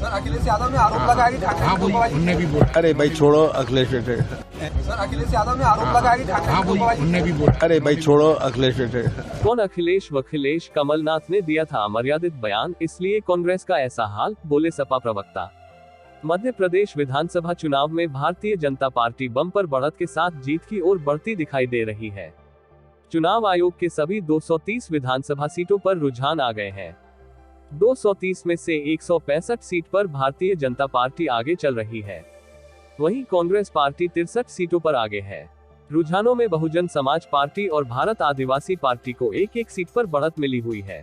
Sir Akhilesh Yadav ने आरोप लगाया कि ठाकरे उनने भी बोला। अरे भाई छोड़ो अखिलेश। सर अखिलेश यादव ने आरोप लगाया कि ठाकरे उनने भी बोला। अरे भाई छोड़ो अखिलेश। कौन अखिलेश वखिलेश? कमलनाथ ने दिया था अमर्यादित बयान, इसलिए कांग्रेस का ऐसा हाल, बोले सपा प्रवक्ता। मध्य प्रदेश विधानसभा चुनाव में भारतीय जनता पार्टी बम्पर बढ़त के साथ जीत की ओर बढ़ती दिखाई दे रही है। चुनाव आयोग के सभी 230 विधानसभा सीटों पर रुझान आ गए हैं। 230 में से 165 सीट पर भारतीय जनता पार्टी आगे चल रही है। वहीं कांग्रेस पार्टी 63 सीटों पर आगे है। रुझानों में बहुजन समाज पार्टी और भारत आदिवासी पार्टी को एक एक सीट पर बढ़त मिली हुई है।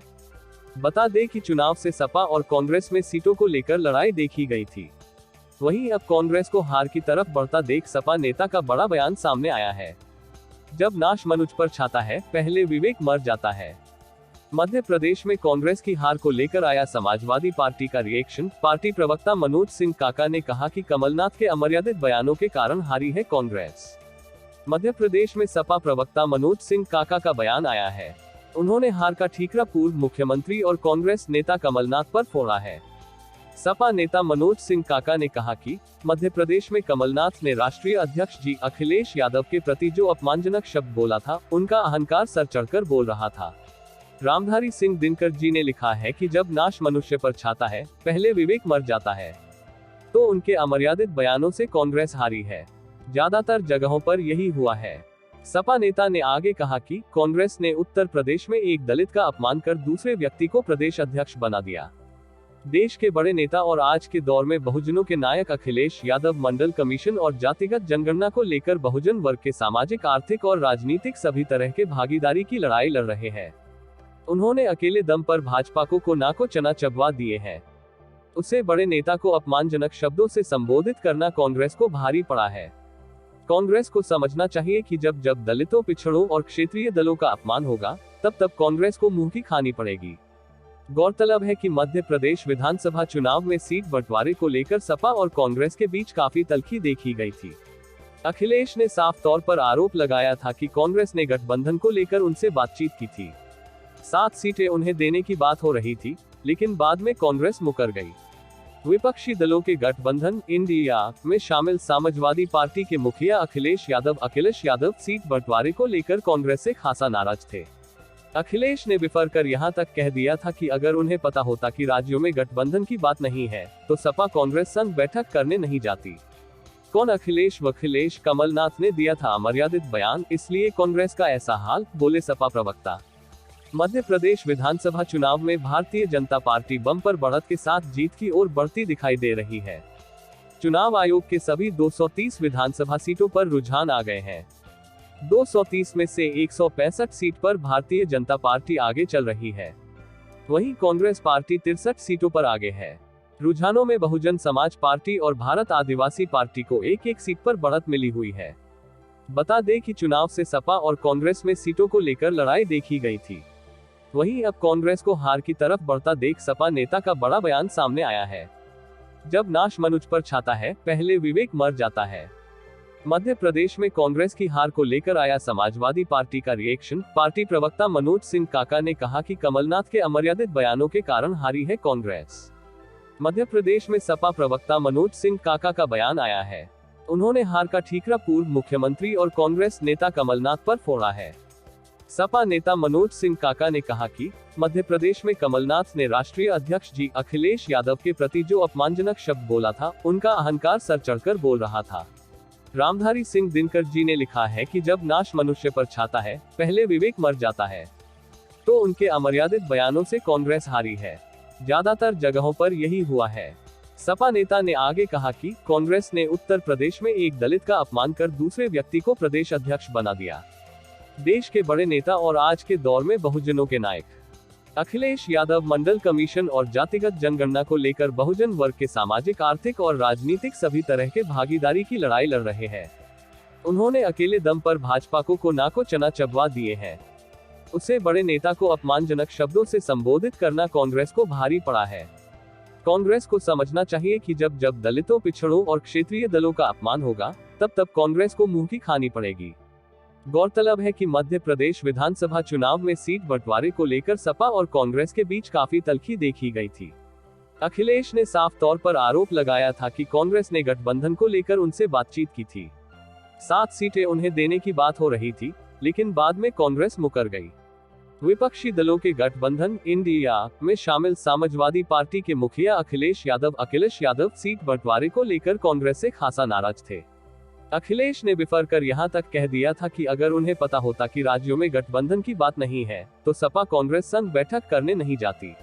बता दें कि चुनाव से सपा और कांग्रेस में सीटों को लेकर लड़ाई देखी गई थी। वहीं अब कांग्रेस को हार की तरफ बढ़ता देख सपा नेता का बड़ा बयान सामने आया है। जब नाश मनुज पर छाता है, पहले विवेक मर जाता है। मध्य प्रदेश में कांग्रेस की हार को लेकर आया समाजवादी पार्टी का रिएक्शन। पार्टी प्रवक्ता मनोज सिंह काका ने कहा कि कमलनाथ के अमर्यादित बयानों के कारण हारी है कांग्रेस। मध्य प्रदेश में सपा प्रवक्ता मनोज सिंह काका का बयान आया है। उन्होंने हार का ठीकरा पूर्व मुख्यमंत्री और कांग्रेस नेता कमलनाथ पर फोड़ा है। सपा नेता मनोज सिंह काका ने कहा कि मध्य प्रदेश में कमलनाथ ने राष्ट्रीय अध्यक्ष जी अखिलेश यादव के प्रति जो अपमानजनक शब्द बोला था, उनका अहंकार सर चढ़कर बोल रहा था। रामधारी सिंह दिनकर जी ने लिखा है कि जब नाश मनुष्य पर छाता है, पहले विवेक मर जाता है। तो उनके अमर्यादित बयानों से कांग्रेस हारी है। ज्यादातर जगहों पर यही हुआ है। सपा नेता ने आगे कहा कि कांग्रेस ने उत्तर प्रदेश में एक दलित का अपमान कर दूसरे व्यक्ति को प्रदेश अध्यक्ष बना दिया। देश के बड़े नेता और आज के दौर में बहुजनों के नायक अखिलेश यादव मंडल कमीशन और जातिगत जनगणना को लेकर बहुजन वर्ग के सामाजिक, आर्थिक और राजनीतिक सभी तरह के भागीदारी की लड़ाई लड़ रहे हैं। उन्होंने अकेले दम पर भाजपा को नाको चना चबवा दिए हैं। उसे बड़े नेता को अपमानजनक शब्दों से संबोधित करना कांग्रेस को भारी पड़ा है। कांग्रेस को समझना चाहिए कि जब जब दलितों, पिछड़ों और क्षेत्रीय दलों का अपमान होगा, तब तब कांग्रेस को मुंह की खानी पड़ेगी। गौरतलब है कि मध्य प्रदेश विधानसभा चुनाव में सीट बंटवारे को लेकर सपा और कांग्रेस के बीच काफी तल्खी देखी गई थी। अखिलेश ने साफ तौर पर आरोप लगाया था कि कांग्रेस ने गठबंधन को लेकर उनसे बातचीत की थी। 7 सीटें उन्हें देने की बात हो रही थी, लेकिन बाद में कांग्रेस मुकर गई। विपक्षी दलों के गठबंधन इंडिया में शामिल समाजवादी पार्टी के मुखिया अखिलेश यादव सीट बंटवारे को लेकर कांग्रेस से खासा नाराज थे। अखिलेश ने बिफर कर यहां तक कह दिया था कि अगर उन्हें पता होता कि राज्यों में गठबंधन की बात नहीं है, तो सपा कांग्रेस संग बैठक करने नहीं जाती। कौन अखिलेश वखिलेश? कमलनाथ ने दिया था अमर्यादित बयान, इसलिए कांग्रेस का ऐसा हाल, बोले सपा प्रवक्ता। मध्य प्रदेश विधानसभा चुनाव में भारतीय जनता पार्टी बम्पर बढ़त के साथ जीत की ओर बढ़ती दिखाई दे रही है। चुनाव आयोग के सभी 230 विधानसभा सीटों पर रुझान आ गए हैं। 230 में से 165 सीट पर भारतीय जनता पार्टी आगे चल रही है। वहीं कांग्रेस पार्टी 63 सीटों पर आगे है। रुझानों में बहुजन समाज पार्टी और भारत आदिवासी पार्टी को एक एक सीट पर बढ़त मिली हुई है। बता दें कि चुनाव से सपा और कांग्रेस में सीटों को लेकर लड़ाई देखी गई थी। वहीं अब कांग्रेस को हार की तरफ बढ़ता देख सपा नेता का बड़ा बयान सामने आया है। जब नाश मनुज पर छाता है, पहले विवेक मर जाता है। मध्य प्रदेश में कांग्रेस की हार को लेकर आया समाजवादी पार्टी का रिएक्शन। पार्टी प्रवक्ता मनोज सिंह काका ने कहा कि कमलनाथ के अमर्यादित बयानों के कारण हारी है कांग्रेस। मध्य प्रदेश में सपा प्रवक्ता मनोज सिंह काका का बयान आया है। उन्होंने हार का ठीकरा पूर्व मुख्यमंत्री और कांग्रेस नेता कमलनाथ पर फोड़ा है। सपा नेता मनोज सिंह काका ने कहा कि मध्य प्रदेश में कमलनाथ ने राष्ट्रीय अध्यक्ष जी अखिलेश यादव के प्रति जो अपमानजनक शब्द बोला था, उनका अहंकार सर चढ़कर बोल रहा था। रामधारी सिंह दिनकर जी ने लिखा है कि जब नाश मनुष्य पर छाता है, पहले विवेक मर जाता है। तो उनके अमर्यादित बयानों से कांग्रेस हारी है। ज्यादातर जगहों पर यही हुआ है। सपा नेता ने आगे कहा कि कांग्रेस ने उत्तर प्रदेश में एक दलित का अपमान कर दूसरे व्यक्ति को प्रदेश अध्यक्ष बना दिया। देश के बड़े नेता और आज के दौर में बहुजनों के नायक अखिलेश यादव मंडल कमीशन और जातिगत जनगणना को लेकर बहुजन वर्ग के सामाजिक, आर्थिक और राजनीतिक सभी तरह के भागीदारी की लड़ाई लड़ रहे हैं। उन्होंने अकेले दम पर भाजपा को नाको चना चबवा दिए हैं। उसे बड़े नेता को अपमानजनक शब्दों से संबोधित करना कांग्रेस को भारी पड़ा है। कांग्रेस को समझना चाहिए कि जब जब दलितों, पिछड़ों और क्षेत्रीय दलों का अपमान होगा, तब तब कांग्रेस को मुंह की खानी पड़ेगी। गौरतलब है कि मध्य प्रदेश विधानसभा चुनाव में सीट बंटवारे को लेकर सपा और कांग्रेस के बीच काफी तल्खी देखी गई थी। अखिलेश ने साफ तौर पर आरोप लगाया था कि कांग्रेस ने गठबंधन को लेकर उनसे बातचीत की थी। 7 सीटें उन्हें देने की बात हो रही थी, लेकिन बाद में कांग्रेस मुकर गई। विपक्षी दलों के गठबंधन इंडिया में शामिल समाजवादी पार्टी के मुखिया अखिलेश यादव सीट बंटवारे को लेकर कांग्रेस से खासा नाराज थे। अखिलेश ने बिफर कर यहां तक कह दिया था कि अगर उन्हें पता होता कि राज्यों में गठबंधन की बात नहीं है, तो सपा कांग्रेस संग बैठक करने नहीं जाती।